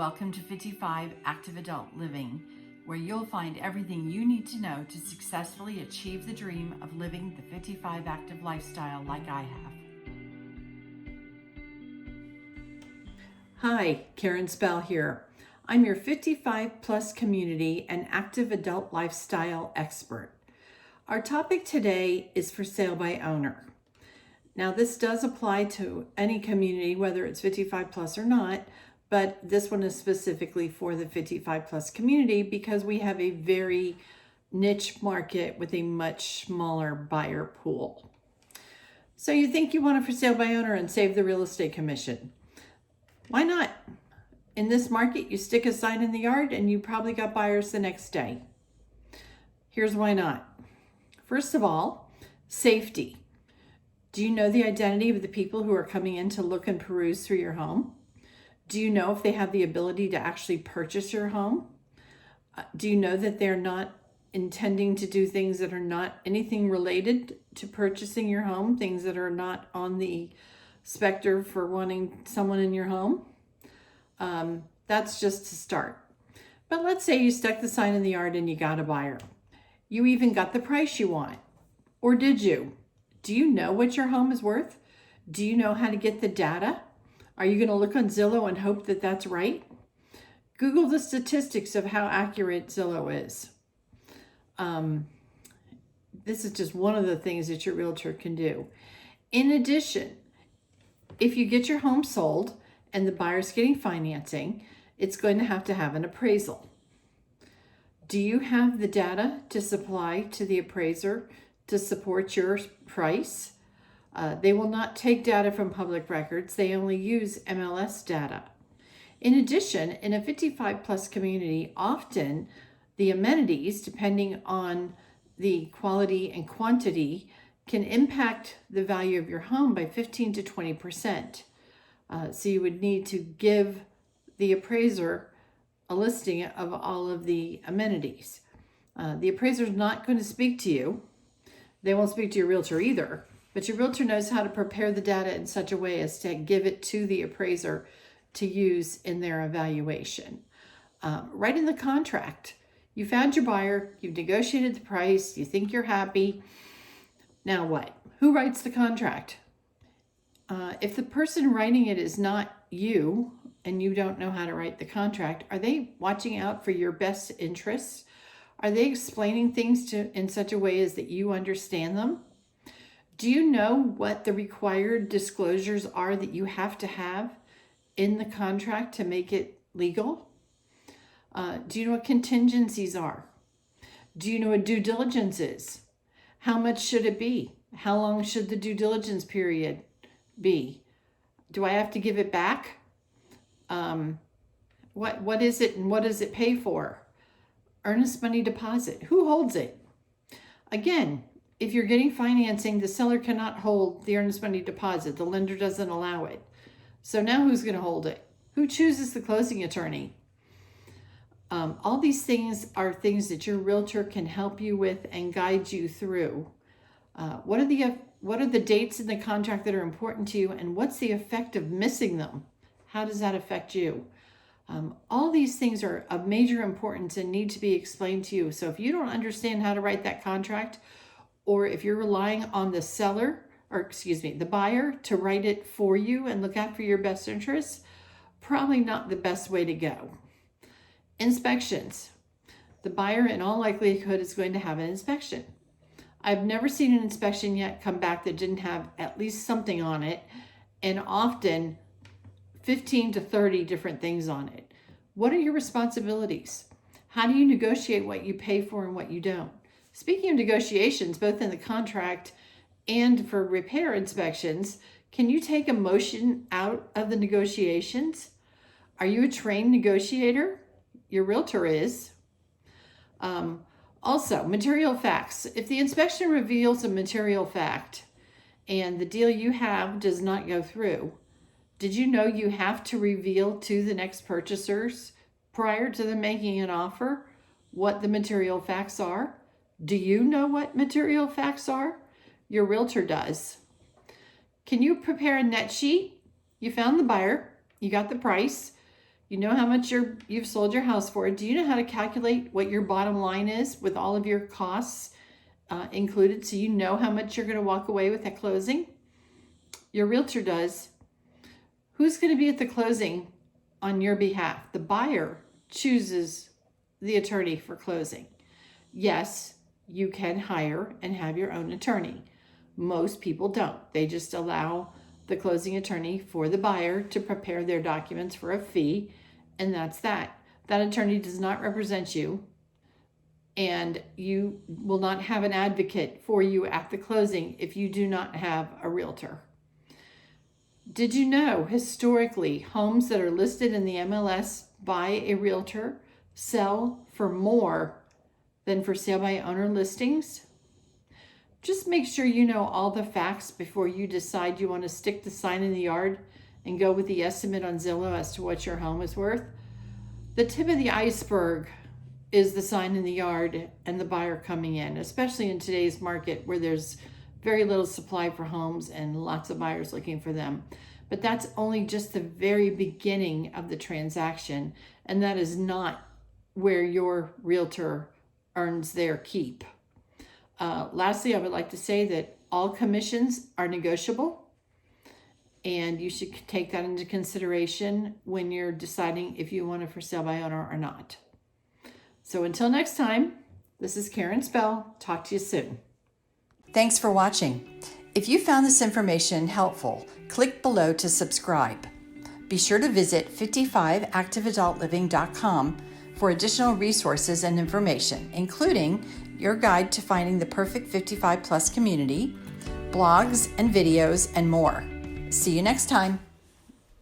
welcome to 55 Active Adult Living, where you'll find everything you need to know to successfully achieve the dream of living the 55 active lifestyle like I have. Hi, Karen Spell here. I'm your 55 plus community and active adult lifestyle expert. Our topic today is for sale by owner. Now, this does apply to any community, whether it's 55 plus or not, but this one is specifically for the 55 plus community because we have a very niche market with a much smaller buyer pool. So you think you want it for sale by owner and save the real estate commission. Why not? In this market, you stick a sign in the yard and you probably got buyers the next day. Here's why not. First of all, safety. Do you know the identity of the people who are coming in to look and peruse through your home? Do you know if they have the ability to actually purchase your home? Do you know that they're not intending to do things that are not anything related to purchasing your home, things that are not on the specter for wanting someone in your home? That's just to start. But let's say you stuck the sign in the yard and you got a buyer. You even got the price you want. Or did you? Do you know what your home is worth? Do you know how to get the data? Are you going to look on Zillow and hope that that's right? Google the statistics of how accurate Zillow is. This is just one of the things that your realtor can do. In addition, if you get your home sold and the buyer's getting financing, it's going to have an appraisal. Do you have the data to supply to the appraiser to support your price? They will not take data from public records. They only use MLS data. In addition, in a 55 plus community, often the amenities, depending on the quality and quantity, can impact the value of your home by 15 to 20%. So you would need to give the appraiser a listing of all of the amenities. The appraiser is not going to speak to you. They won't speak to your realtor either. But your realtor knows how to prepare the data in such a way as to give it to the appraiser to use in their evaluation. Right in the contract, you found your buyer, you've negotiated the price, you think you're happy. Now what? Who writes the contract? If the person writing it is not you and you don't know how to write the contract, are they watching out for your best interests? Are they explaining things in such a way as that you understand them? Do you know what the required disclosures are that you have to have in the contract to make it legal? Do you know what contingencies are? Do you know what due diligence is? How much should it be? How long should the due diligence period be? Do I have to give it back? What is it and what does it pay for? Earnest money deposit. Who holds it? Again, if you're getting financing, the seller cannot hold the earnest money deposit. The lender doesn't allow it. So now who's going to hold it? Who chooses the closing attorney? All these things are things that your realtor can help you with and guide you through. What are the dates in the contract that are important to you, and what's the effect of missing them? How does that affect you? All these things are of major importance and need to be explained to you. So if you don't understand how to write that contract, or if you're relying on the buyer to write it for you and look out for your best interests, probably not the best way to go. Inspections. The buyer in all likelihood is going to have an inspection. I've never seen an inspection yet come back that didn't have at least something on it, and often 15 to 30 different things on it. What are your responsibilities? How do you negotiate what you pay for and what you don't? Speaking of negotiations, both in the contract and for repair inspections, can you take emotion out of the negotiations? Are you a trained negotiator? Your realtor is. Also, material facts. If the inspection reveals a material fact and the deal you have does not go through, did you know you have to reveal to the next purchasers prior to them making an offer what the material facts are? Do you know what material facts are? Your realtor does. Can you prepare a net sheet? You found the buyer, you got the price, You know how much you've sold your house for. Do you know how to calculate what your bottom line is with all of your costs included, so you know how much you're going to walk away with at closing? Your realtor does. Who's going to be at the closing on your behalf? The buyer chooses the attorney for closing. Yes, you can hire and have your own attorney. Most people don't. They just allow the closing attorney for the buyer to prepare their documents for a fee, and that's that. That attorney does not represent you, and you will not have an advocate for you at the closing if you do not have a realtor. Did you know historically homes that are listed in the MLS by a realtor sell for more than for sale by owner listings? Just make sure you know all the facts before you decide you want to stick the sign in the yard and go with the estimate on Zillow as to what your home is worth. The tip of the iceberg is the sign in the yard and the buyer coming in, especially in today's market where there's very little supply for homes and lots of buyers looking for them. But that's only just the very beginning of the transaction, and that is not where your realtor earns their keep. Lastly, I would like to say that all commissions are negotiable, and you should take that into consideration when you're deciding if you want a for sale by owner or not. So until next time, this is Karen Spell. Talk to you soon. Thanks for watching. If you found this information helpful, click below to subscribe. Be sure to visit 55activeadultliving.com for additional resources and information, including your guide to finding the perfect 55 plus community, blogs and videos, and more. See you next time.